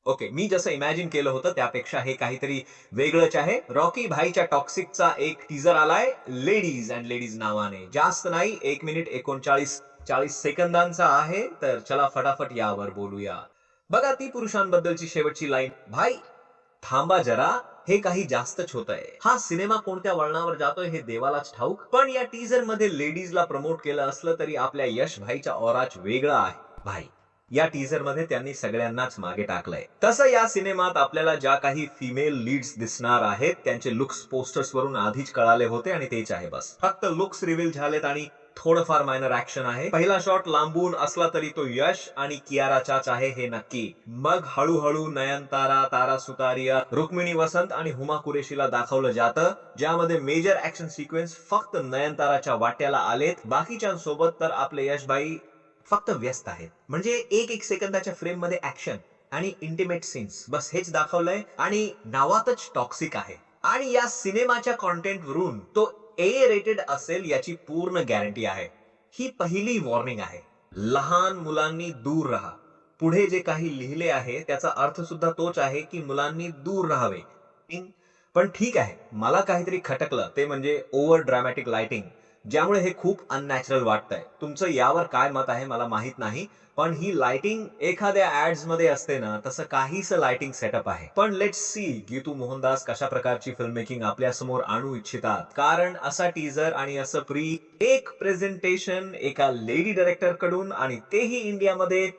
Okay, मी जसं imagine केलं होतं त्यापेक्षा हे काहीतरी वेगळंच आहे. रॉकी भाईच्या टॉक्सिकचा एक टीझर आलाय लेडीज अँड लेडीज नावाने. जास्त नाही 1 मिनिट 39-40 सेकंदांचा आहे. तर चला फटाफट यावर बोलूया. बघा ती पुरुषांबद्दलची शेवटची लाईन, "भाई थांबा जरा, हे काही जास्तच होतंय." हा सिनेमा कोणत्या वळणावर जातोय हे देवालाच ठाऊक. पण या टीझर मध्ये लेडीजला प्रमोट केलं असलं तरी आपल्या यश भाईचा ऑराच वेगळा आहे. भाई या टीझर मध्ये त्यांनी सगळ्यांनाच मागे टाकलंय. तसं या सिनेमात आपल्याला ज्या काही फिमेल लीड्स दिसणार आहेत त्यांचे लुक्स पोस्टर्स वरून आधीच कळाले होते आणि तेच आहे बस. फक्त लुक्स रिव्हील झालेत आणि थोडंफार मायनर ऍक्शन आहे. पहिला शॉट लांबून असला तरी तो यश आणि कियाराचाच आहे हे नक्की. मग हळूहळू नयनतारा, तारा सुतारिया, रुक्मिणी वसंत आणि हुमा कुरेशीला दाखवलं जातं, ज्यामध्ये मेजर ऍक्शन सिक्वेन्स फक्त नयनताराच्या वाट्याला आलेत. बाकीच्यांसोबत तर आपले यशबाई फक्त व्यस्त आहेत. म्हणजे एक एक सेकंदाच्या फ्रेम मध्ये ऍक्शन आणि इंटिमेट सीन्स बस हेच दाखवलंय आणि नावातच टॉक्सिक आहे. आणि या सिनेमाच्या कॉन्टेंट वरून तो रेटेड असेल याची पूर्ण गॅरंटी आहे. ही पहिली वॉर्निंग आहे. लहान मुलांनी दूर राहा. पुढे जे काही लिहिले आहे त्याचा अर्थ सुद्धा तोच आहे की मुलांनी दूर राहावे. पण ठीक आहे, मला काहीतरी खटकलं ते म्हणजे ओव्हर ड्रामॅटिक लाइटिंग, ज्यामुळे हे खूप अननॅचरल वाटतंय. तुमचं यावर काय मत आहे मला माहित नाही, पण ही लाइटिंग एखाद्या ऍड्स मध्ये असते ना तसं काहीच लाइटिंग सेटअप आहे. पण लेट्स सी गीतू मोहनदास कशा प्रकारची फिल्म मेकिंग आपल्या समोर आणू इच्छितात. कारण असा टीजर आणि असं एक प्रेझेंटेशन एका लेडी डायरेक्टर कडून आणि तेही इंडियामध्ये,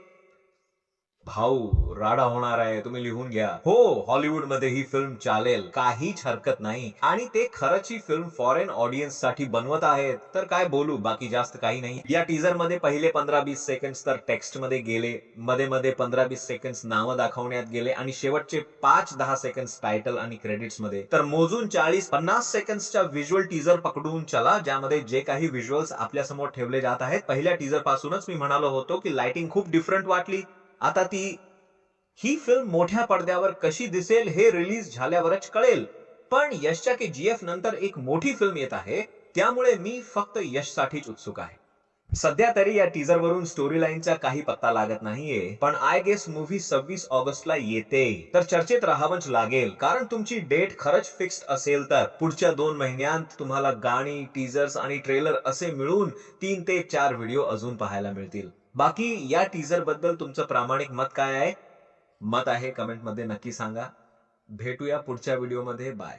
भाऊ राडा होणार आहे. तुम्ही लिहून घ्या. हो, हॉलिवूड मध्ये ही फिल्म चालेल, काहीच हरकत नाही. आणि ते खरंच ही फिल्म फॉरेन ऑडियन्स साठी बनवत आहेत तर काय बोलू, बाकी जास्त काही नाही. या टीजर मध्ये पहिले 15-20 सेकंड तर टेक्स्ट मध्ये गेले, मध्ये मध्ये 15-20 सेकंड नावं दाखवण्यात गेले आणि शेवटचे 5-10 सेकंड टायटल आणि क्रेडिट्स मध्ये. तर मोजून 40-50 सेकंडच्या व्हिज्युअल टीजर पकडून चला, ज्यामध्ये जे काही व्हिज्युअल्स आपल्या समोर ठेवले जात आहेत. पहिल्या टीजर पासूनच मी म्हणालो होतो की लाइटिंग खूप डिफरंट वाटली. आता ही फिल्म मोठ्या पडद्यावर कशी दिसेल हे रिलीज झाल्यावरच कळेल. पण यशच्या KGF नंतर एक मोठी फिल्म येत आहे, त्यामुळे मी फक्त यशसाठीच उत्सुक आहे. सध्या तरी या टीजर वरून स्टोरी लाईनचा काही पत्ता लागत नाहीये, पण आय गेस मूव्ही 26 ऑगस्टला येते, तर चर्चेत राहावंच लागेल. कारण तुमची डेट खरंच फिक्स्ड असेल तर पुढच्या 2 महिन्यांत तुम्हाला गाणी, टीजर्स आणि ट्रेलर असे मिळून 3 ते 4 व्हिडिओ अजून पाहायला मिळतील. बाकी या टीजर बद्दल तुमचं प्रामाणिक मत काय आहे? मत आहे कमेंट मध्ये नक्की सांगा. भेटूया पुढच्या व्हिडिओमध्ये. बाय.